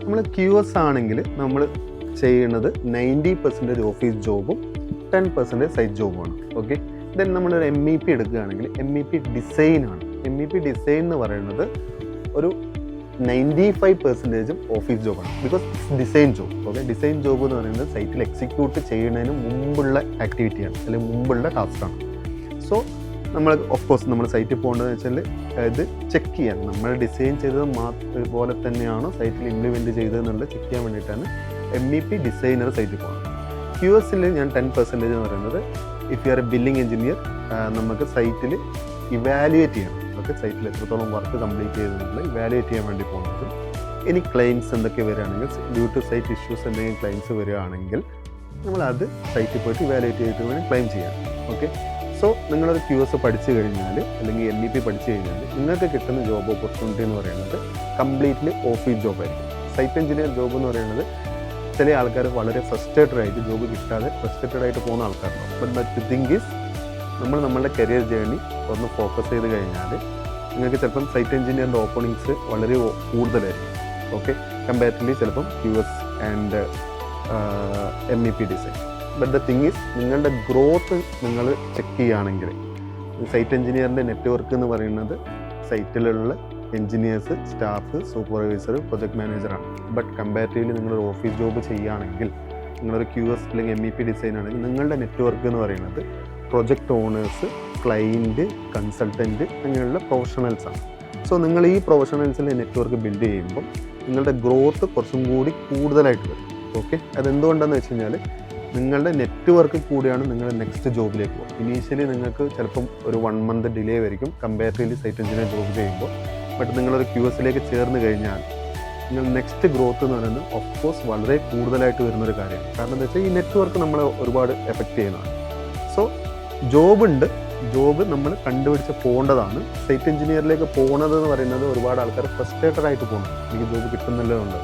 നമ്മൾ QS ആണെങ്കിൽ നമ്മൾ ചെയ്യുന്നത് 90% ഓഫീസ് ജോബും 10% സൈറ്റ് ജോബുമാണ്. ഓക്കെ, ദെൻ നമ്മളൊരു MEP എടുക്കുകയാണെങ്കിൽ MEP ഡിസൈനാണ്. MEP ഡിസൈൻ എന്ന് പറയുന്നത് ഒരു 95% ഓഫീസ് ജോബാണ്. Because design job. Okay, design job എന്ന് പറയുന്നത് സൈറ്റിൽ എക്സിക്യൂട്ട് ചെയ്യുന്നതിന് മുമ്പുള്ള ആക്ടിവിറ്റിയാണ്, അല്ലെങ്കിൽ മുമ്പുള്ള ടാസ്ക്കാണ്. സോ നമ്മൾ ഓഫ്കോഴ്സ് നമ്മൾ സൈറ്റിൽ പോകേണ്ടതെന്ന് വെച്ചാൽ ഇത് ചെക്ക് ചെയ്യാൻ, നമ്മൾ ഡിസൈൻ ചെയ്തത് പോലെ തന്നെയാണോ സൈറ്റിൽ ഇംപ്ലിമെൻറ്റ് ചെയ്തതെന്നുള്ളത് ചെക്ക് ചെയ്യാൻ വേണ്ടിയിട്ടാണ് MEP ഡിസൈനർ സൈറ്റിൽ പോകുന്നത്. QSൽ ഞാൻ 10% എന്ന് പറയുന്നത് if you are A billing engineer, നമുക്ക് സൈറ്റിൽ ഇവാലുവേറ്റ് ചെയ്യണം. ഓക്കെ, സൈറ്റിൽ എത്രത്തോളം വർക്ക് കംപ്ലീറ്റ് ചെയ്തെന്നുള്ള ഇവാലുവേറ്റ് ചെയ്യാൻ വേണ്ടി പോകുന്നത്. ഇനി ക്ലെയിംസ് എന്തൊക്കെ വരികയാണെങ്കിൽ, ഡ്യൂ ടു സൈറ്റ് ഇഷ്യൂസ് എന്തെങ്കിലും ക്ലെയിംസ് വരികയാണെങ്കിൽ നമ്മളത് സൈറ്റിൽ പോയിട്ട് ഇവാലുവേറ്റ് ചെയ്തിട്ട് വേണം ക്ലെയിം ചെയ്യാൻ. ഓക്കെ, സോ നിങ്ങളൊരു QS പഠിച്ചു കഴിഞ്ഞാൽ അല്ലെങ്കിൽ MEP പഠിച്ചു കഴിഞ്ഞാൽ നിങ്ങൾക്ക് കിട്ടുന്ന ജോബ് ഓപ്പർച്യൂണിറ്റി എന്ന് പറയുന്നത് കംപ്ലീറ്റ്ലി ഓഫീസ് ജോബായിരിക്കും. സൈറ്റ് എഞ്ചിനീയർ ജോബ് എന്ന് പറയുന്നത് ചില ആൾക്കാർ വളരെ ഫ്രസ്ട്രേറ്റഡ് ആയിട്ട് ജോബ് കിട്ടാതെ ഫ്രസ്ട്രേറ്റഡ് ആയിട്ട് പോകുന്ന ആൾക്കാരുണ്ടാവും. ബട്ട് ദ തിങ് ഈസ് നമ്മൾ നമ്മളുടെ കരിയർ ജേർണി ഒന്ന് ഫോക്കസ് ചെയ്ത് കഴിഞ്ഞാൽ നിങ്ങൾക്ക് ചിലപ്പം സൈറ്റ് എഞ്ചിനീയറിൻ്റെ ഓപ്പണിങ്സ് വളരെ കൂടുതലായിരിക്കും. ഓക്കെ, കമ്പാരിറ്റീവ്ലി ചിലപ്പം QS and MEP design. But the thing is നിങ്ങളുടെ ഗ്രോത്ത് നിങ്ങൾ ചെക്ക് ചെയ്യുകയാണെങ്കിൽ സൈറ്റ് എഞ്ചിനീയറിൻ്റെ നെറ്റ്വർക്ക് എന്ന് പറയുന്നത് സൈറ്റിലുള്ള എഞ്ചിനീയേഴ്സ്, സ്റ്റാഫ്, സൂപ്പർവൈസർ, പ്രൊജക്ട് മാനേജറാണ്. ബട്ട് കമ്പാരിറ്റീവ്ലി നിങ്ങളൊരു ഓഫീസ് ജോബ് ചെയ്യുകയാണെങ്കിൽ, നിങ്ങളൊരു QS അല്ലെങ്കിൽ MEP ഡിസൈൻ ആണെങ്കിൽ നിങ്ങളുടെ നെറ്റ്വർക്ക് എന്ന് പറയുന്നത് പ്രൊജക്റ്റ് ഓണേഴ്സ്, ക്ലൈൻറ്റ്, കൺസൾട്ടൻറ്റ് അങ്ങനെയുള്ള പ്രൊഫഷണൽസാണ്. സോ നിങ്ങൾ ഈ പ്രൊഫഷണൽസിൻ്റെ നെറ്റ്വർക്ക് ബിൽഡ് ചെയ്യുമ്പോൾ നിങ്ങളുടെ ഗ്രോത്ത് കുറച്ചും കൂടി കൂടുതലായിട്ട് വരും. ഓക്കെ, അതെന്തുകൊണ്ടാണെന്ന് വെച്ച് കഴിഞ്ഞാൽ നിങ്ങളുടെ നെറ്റ്വർക്ക് കൂടിയാണ് നിങ്ങൾ നെക്സ്റ്റ് ജോബിലേക്ക് പോകും. ഇനീഷ്യലി നിങ്ങൾക്ക് ചിലപ്പം ഒരു 1 month ഡിലേ ആയിരിക്കും കമ്പാരിറ്റീവ്ലി സൈറ്റ് എഞ്ചിനീയർ ജോബ് ചെയ്യുമ്പോൾ. ബട്ട് നിങ്ങളൊരു QSലേക്ക് ചേർന്ന് കഴിഞ്ഞാൽ നിങ്ങൾ നെക്സ്റ്റ് ഗ്രോത്ത് എന്ന് പറയുന്നത് ഓഫ്കോഴ്സ് വളരെ കൂടുതലായിട്ട് വരുന്നൊരു കാര്യമാണ്. കാരണം എന്താ വെച്ചാൽ ഈ നെറ്റ്വർക്ക് നമ്മളെ ഒരുപാട് എഫക്റ്റ് ചെയ്യുന്നതാണ്. സോ ജോബ് നമ്മൾ കണ്ടുപിടിച്ച് പോകേണ്ടതാണ്. സൈറ്റ് എഞ്ചിനീയറിലേക്ക് പോകുന്നത് എന്ന് പറയുന്നത് ഒരുപാട് ആൾക്കാർ ഫ്രസ്ട്രേറ്റഡ് ആയിട്ട് പോകുന്നത്, എനിക്ക് ജോബ് കിട്ടുന്നില്ലതുകൊണ്ട്.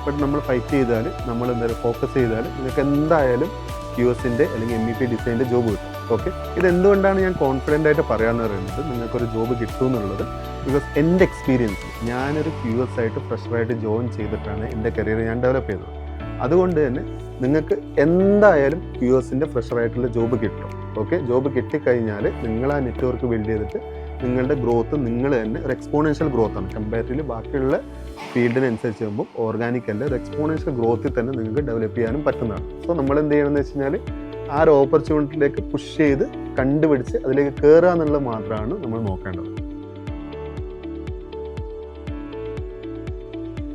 ബട്ട് നമ്മൾ ഫൈറ്റ് ചെയ്താൽ, നമ്മൾ എന്തായാലും ഫോക്കസ് ചെയ്താൽ നിങ്ങൾക്ക് എന്തായാലും QSൻ്റെ അല്ലെങ്കിൽ MEP ഡിസൈൻ്റെ ജോബ് കിട്ടും. ഓക്കെ, ഇതെന്തുകൊണ്ടാണ് ഞാൻ കോൺഫിഡൻ്റ് ആയിട്ട് പറയാമെന്ന് പറയുന്നത്, നിങ്ങൾക്കൊരു ജോബ് കിട്ടും എന്നുള്ളത്. ബിക്കോസ് എൻ്റെ എക്സ്പീരിയൻസ്, ഞാനൊരു QS ആയിട്ട് ഫ്രഷറായിട്ട് ജോയിൻ ചെയ്തിട്ടാണ് എൻ്റെ കരിയർ ഞാൻ ഡെവലപ്പ് ചെയ്തത്. അതുകൊണ്ട് തന്നെ നിങ്ങൾക്ക് എന്തായാലും QSൻ്റെ ഫ്രഷറായിട്ടുള്ള ജോബ് കിട്ടും. ഓക്കെ, ജോബ് കിട്ടിക്കഴിഞ്ഞാൽ നിങ്ങൾ ആ നെറ്റ്വർക്ക് ബിൽഡ് ചെയ്തിട്ട് നിങ്ങളുടെ ഗ്രോത്ത് നിങ്ങൾ തന്നെ ഒരു എക്സ്പോണൻഷ്യൽ ഗ്രോത്താണ്. കമ്പാരിറ്റീവ്ലി ബാക്കിയുള്ള ഫീൽഡിനനുസരിച്ച് വരുമ്പോൾ ഓർഗാനിക് അല്ല, ഒരു എക്സ്പോണൻഷ്യൽ ഗ്രോത്തിൽ തന്നെ നിങ്ങൾക്ക് ഡെവലപ്പ് ചെയ്യാനും പറ്റുന്നതാണ്. സോ നമ്മൾ എന്ത് ചെയ്യണമെന്ന് വെച്ച് കഴിഞ്ഞാൽ ആ ഒരു ഓപ്പർച്യൂണിറ്റിയിലേക്ക് പുഷ് ചെയ്ത് കണ്ടുപിടിച്ച് അതിലേക്ക് കയറുക എന്നുള്ളത് മാത്രമാണ് നമ്മൾ നോക്കേണ്ടത്.